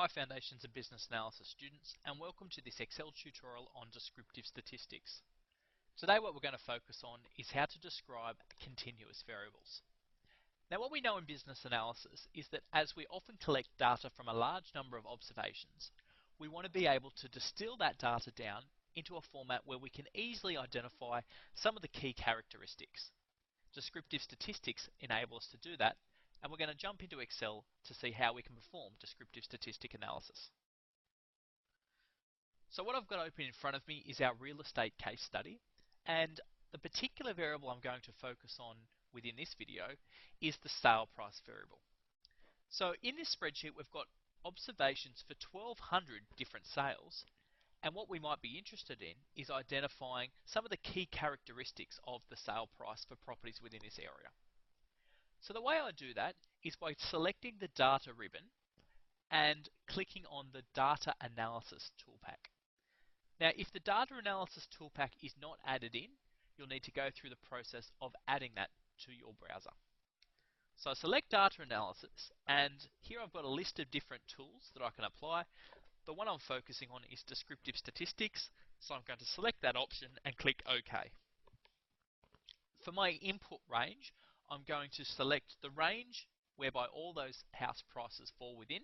Hi Foundations of Business Analysis students, and welcome to this Excel tutorial on descriptive statistics. Today what we're going to focus on is how to describe continuous variables. Now what we know in business analysis is that as we often collect data from a large number of observations, we want to be able to distill that data down into a format where we can easily identify some of the key characteristics. Descriptive statistics enable us to do that, and we're going to jump into Excel to see how we can perform descriptive statistic analysis. So what I've got open in front of me is our real estate case study, and the particular variable I'm going to focus on within this video is the sale price variable. So in this spreadsheet we've got observations for 1,200 different sales, and what we might be interested in is identifying some of the key characteristics of the sale price for properties within this area. So the way I do that is by selecting the data ribbon and clicking on the data analysis toolpak. Now if the data analysis toolpak is not added in, you'll need to go through the process of adding that to your browser. So I select data analysis, and here I've got a list of different tools that I can apply. The one I'm focusing on is descriptive statistics, so I'm going to select that option and click OK. For my input range, I'm going to select the range whereby all those house prices fall within,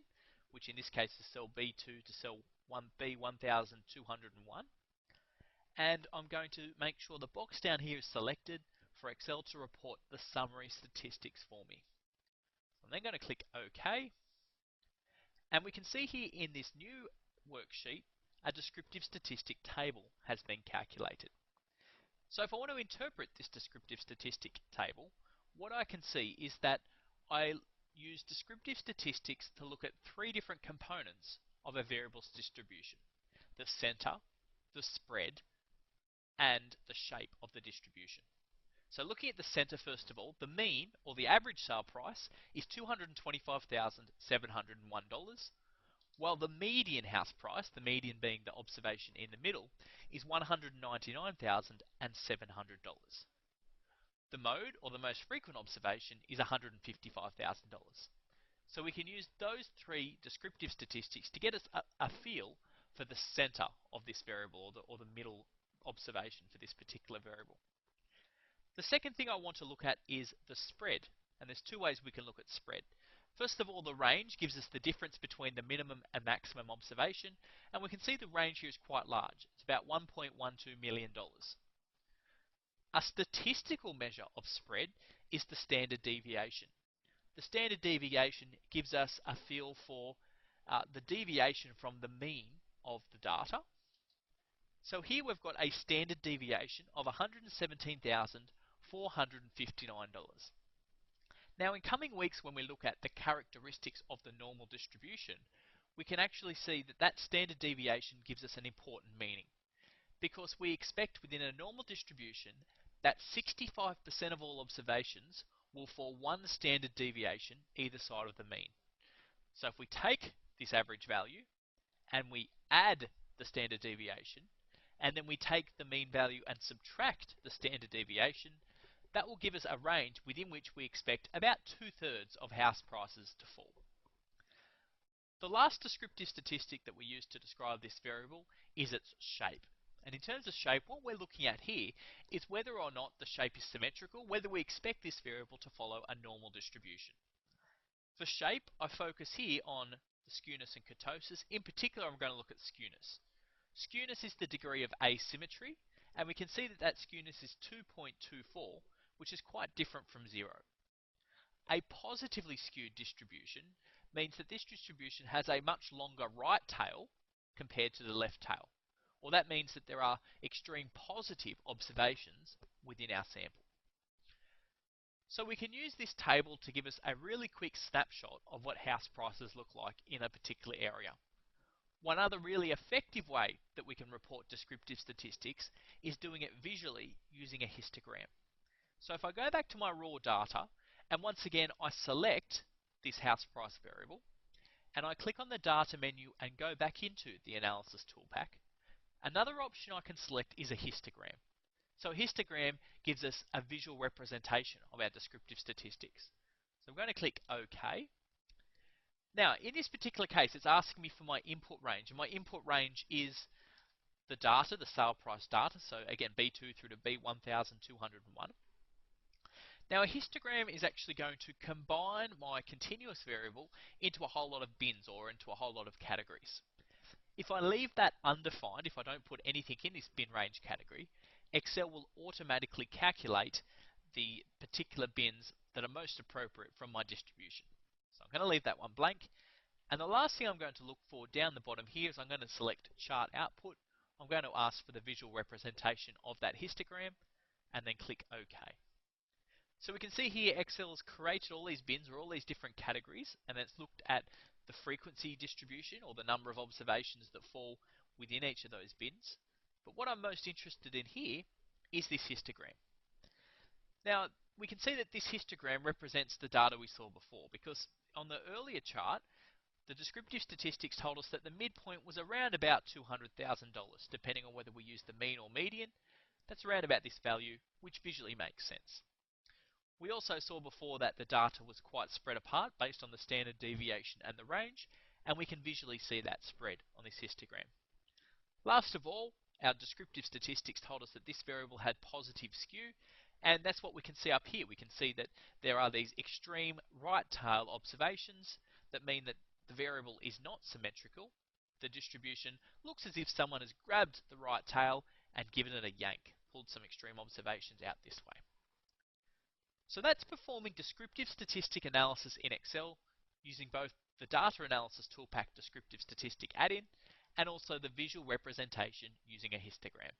which in this case is cell B2 to cell 1B 1201. And I'm going to make sure the box down here is selected for Excel to report the summary statistics for me. I'm then going to click OK. And we can see here in this new worksheet, a descriptive statistic table has been calculated. So if I want to interpret this descriptive statistic table, what I can see is that I use descriptive statistics to look at three different components of a variable's distribution: the center, the spread, and the shape of the distribution. So looking at the center first of all, the mean or the average sale price is $225,701, while the median house price, the median being the observation in the middle, is $199,700. The mode, or the most frequent observation, is $155,000. So we can use those three descriptive statistics to get us a feel for the center of this variable, or the middle observation for this particular variable. The second thing I want to look at is the spread, and there's two ways we can look at spread. First of all, the range gives us the difference between the minimum and maximum observation, and we can see the range here is quite large. It's about $1.12 million. A statistical measure of spread is the standard deviation. The standard deviation gives us a feel for the deviation from the mean of the data. So here we've got a standard deviation of $117,459. Now in coming weeks, when we look at the characteristics of the normal distribution, we can actually see that that standard deviation gives us an important meaning, because we expect within a normal distribution that 65% of all observations will fall one standard deviation either side of the mean. So if we take this average value and we add the standard deviation, and then we take the mean value and subtract the standard deviation, that will give us a range within which we expect about 2/3 of house prices to fall. The last descriptive statistic that we use to describe this variable is its shape. And in terms of shape, what we're looking at here is whether or not the shape is symmetrical, whether we expect this variable to follow a normal distribution. For shape, I focus here on the skewness and kurtosis. In particular, I'm going to look at skewness. Skewness is the degree of asymmetry, and we can see that that skewness is 2.24, which is quite different from 0. A positively skewed distribution means that this distribution has a much longer right tail compared to the left tail. Or that means that there are extreme positive observations within our sample. So we can use this table to give us a really quick snapshot of what house prices look like in a particular area. One other really effective way that we can report descriptive statistics is doing it visually using a histogram. So if I go back to my raw data, and once again I select this house price variable, and I click on the data menu and go back into the analysis toolpak, another option I can select is a histogram. So a histogram gives us a visual representation of our descriptive statistics. So I'm going to click OK. Now, in this particular case, it's asking me for my input range, and my input range is the data, the sale price data, so again, B2 through to B1201. Now, a histogram is actually going to combine my continuous variable into a whole lot of bins or into a whole lot of categories. If I leave that undefined, if I don't put anything in this bin range category, Excel will automatically calculate the particular bins that are most appropriate from my distribution. So I'm going to leave that one blank. And the last thing I'm going to look for down the bottom here is I'm going to select Chart Output. I'm going to ask for the visual representation of that histogram and then click OK. So we can see here Excel has created all these bins or all these different categories, and then it's looked at the frequency distribution or the number of observations that fall within each of those bins. But what I'm most interested in here is this histogram. Now, we can see that this histogram represents the data we saw before, because on the earlier chart, the descriptive statistics told us that the midpoint was around about $200,000, depending on whether we use the mean or median. That's around about this value, which visually makes sense. We also saw before that the data was quite spread apart based on the standard deviation and the range, and we can visually see that spread on this histogram. Last of all, our descriptive statistics told us that this variable had positive skew, and that's what we can see up here. We can see that there are these extreme right tail observations that mean that the variable is not symmetrical. The distribution looks as if someone has grabbed the right tail and given it a yank, pulled some extreme observations out this way. So that's performing descriptive statistic analysis in Excel using both the Data Analysis Toolpak Descriptive Statistic add-in and also the visual representation using a histogram.